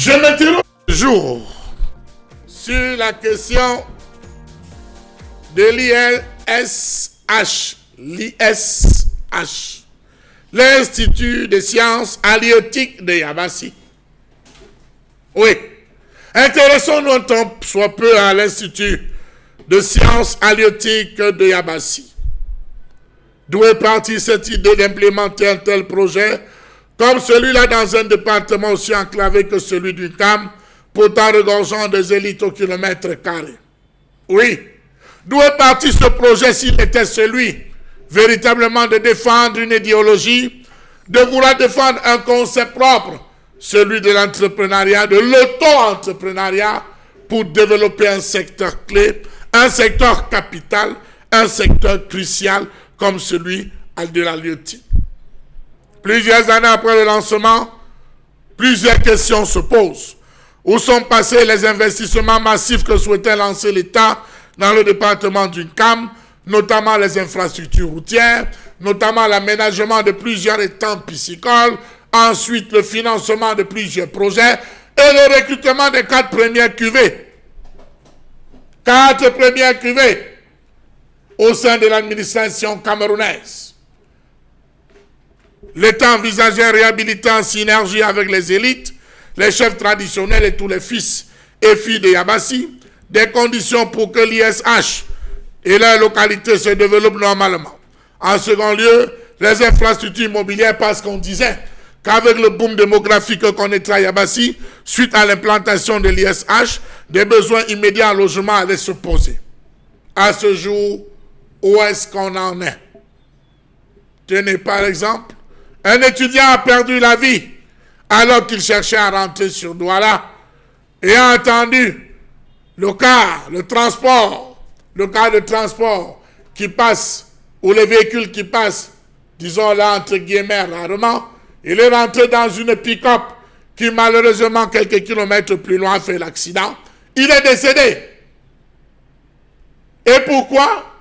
Je m'interroge toujours sur la question de l'ISH, l'Institut de sciences halieutiques de Yabassi. Oui, intéressons-nous un tant soit peu à l'Institut de sciences halieutiques de Yabassi. D'où est partie cette idée d'implémenter un tel projet comme celui-là dans un département aussi enclavé que celui du CAM, pourtant regorgeant des élites au kilomètre carré? Oui, d'où est parti ce projet s'il était celui véritablement de défendre une idéologie, de vouloir défendre un concept propre, celui de l'entrepreneuriat, de l'auto-entrepreneuriat, pour développer un secteur clé, un secteur capital, un secteur crucial comme celui de l'halieutique. Plusieurs années après le lancement, plusieurs questions se posent. Où sont passés les investissements massifs que souhaitait lancer l'État dans le département du CAM, notamment les infrastructures routières, notamment l'aménagement de plusieurs étangs piscicoles, ensuite le financement de plusieurs projets et le recrutement des 4 premières cuvées. 4 premières cuvées au sein de l'administration camerounaise. L'État envisageait réhabiliter en synergie avec les élites, les chefs traditionnels et tous les fils et filles de Yabassi, des conditions pour que l'ISH et la localité se développent normalement. En second lieu, les infrastructures immobilières, parce qu'on disait qu'avec le boom démographique qu'on connaîtra à Yabassi, suite à l'implantation de l'ISH, des besoins immédiats en logement allaient se poser. À ce jour, où est-ce qu'on en est? Tenez par exemple, un étudiant a perdu la vie alors qu'il cherchait à rentrer sur Douala et a entendu le car de transport qui passe, ou les véhicules qui passent, disons là entre guillemets rarement, il est rentré dans une pick-up qui malheureusement quelques kilomètres plus loin fait l'accident. Il est décédé. Et pourquoi?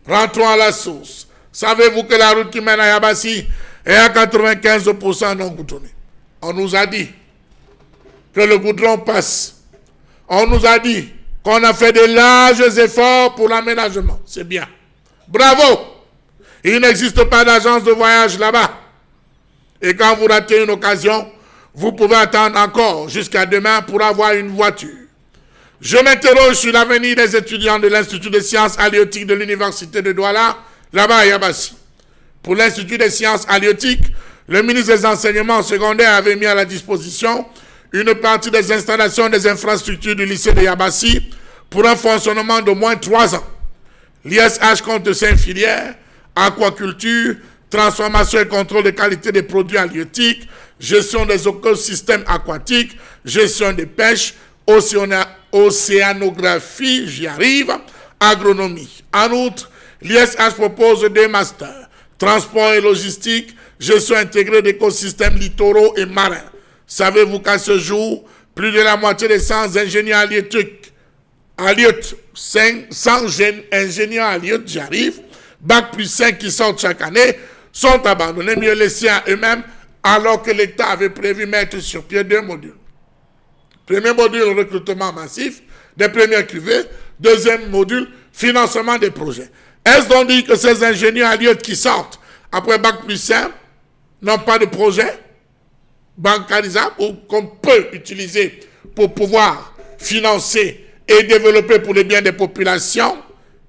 Rentrons à la source. Savez-vous que la route qui mène à Yabassi est à 95% non goudronnée? On nous a dit que le goudron passe. On nous a dit qu'on a fait de larges efforts pour l'aménagement. C'est bien. Bravo! Il n'existe pas d'agence de voyage là-bas. Et quand vous ratez une occasion, vous pouvez attendre encore jusqu'à demain pour avoir une voiture. Je m'interroge sur l'avenir des étudiants de l'Institut de sciences halieutiques de l'Université de Douala, là-bas à Yabassi. Pour l'Institut des sciences halieutiques, le ministre des Enseignements secondaires avait mis à la disposition une partie des installations des infrastructures du lycée de Yabassi pour un fonctionnement de moins 3 ans. L'ISH compte 5 filières: aquaculture, transformation et contrôle de qualité des produits halieutiques, gestion des écosystèmes aquatiques, gestion des pêches, océanographie, j'y arrive, agronomie. En outre, l'ISH propose 2 masters: transport et logistique, gestion intégrée d'écosystèmes littoraux et marins. Savez-vous qu'à ce jour, plus de la moitié des 100 ingénieurs halieutiques, 100 ingénieurs halieutiques, j'arrive, bac plus 5 qui sortent chaque année, sont abandonnés, mieux laissés à eux-mêmes, alors que l'État avait prévu mettre sur pied 2 modules. Premier module, recrutement massif des premières cuvées. Deuxième module, financement des projets. Est-ce donc dit que ces ingénieurs halieutiques qui sortent après bac plus 5 n'ont pas de projet bancarisable ou qu'on peut utiliser pour pouvoir financer et développer pour le bien des populations?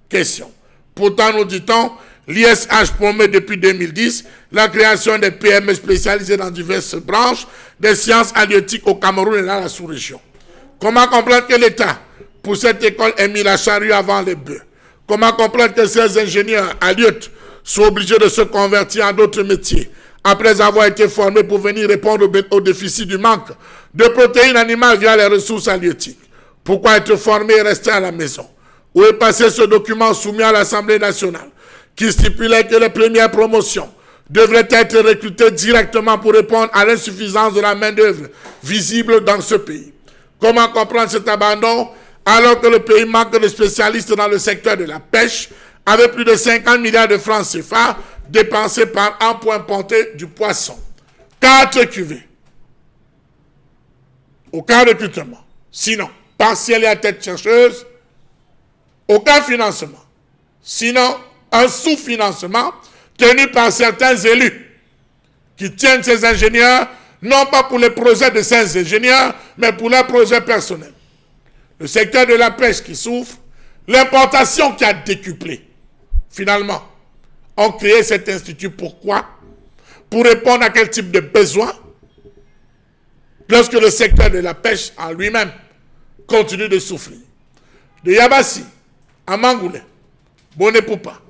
Question. Pourtant, nous dit-on, l'ISH promet depuis 2010 la création des PME spécialisées dans diverses branches des sciences halieutiques au Cameroun et dans la sous-région. Comment comprendre que l'État, pour cette école, ait mis la charrue avant les bœufs? Comment comprendre que ces ingénieurs halieutiques sont obligés de se convertir en d'autres métiers après avoir été formés pour venir répondre au déficit du manque de protéines animales via les ressources halieutiques? Pourquoi être formé et rester à la maison? Où est passé ce document soumis à l'Assemblée nationale qui stipulait que les premières promotions devraient être recrutées directement pour répondre à l'insuffisance de la main-d'œuvre visible dans ce pays? Comment comprendre cet abandon alors que le pays manque de spécialistes dans le secteur de la pêche, avec plus de 50 milliards de francs CFA dépensés par an pour importer du poisson? 4 cuvées. aucun recrutement. Sinon, partiel et à tête chercheuse, aucun financement. Sinon, un sous-financement tenu par certains élus qui tiennent ces ingénieurs, non pas pour les projets de ces ingénieurs, mais pour leurs projets personnels. Le secteur de la pêche qui souffre, l'importation qui a décuplé. Finalement, on créé cet institut. Pourquoi? Pour répondre à quel type de besoin? Lorsque le secteur de la pêche en lui-même continue de souffrir. De Yabassi à Mangoulé, Bonnet-Poupa,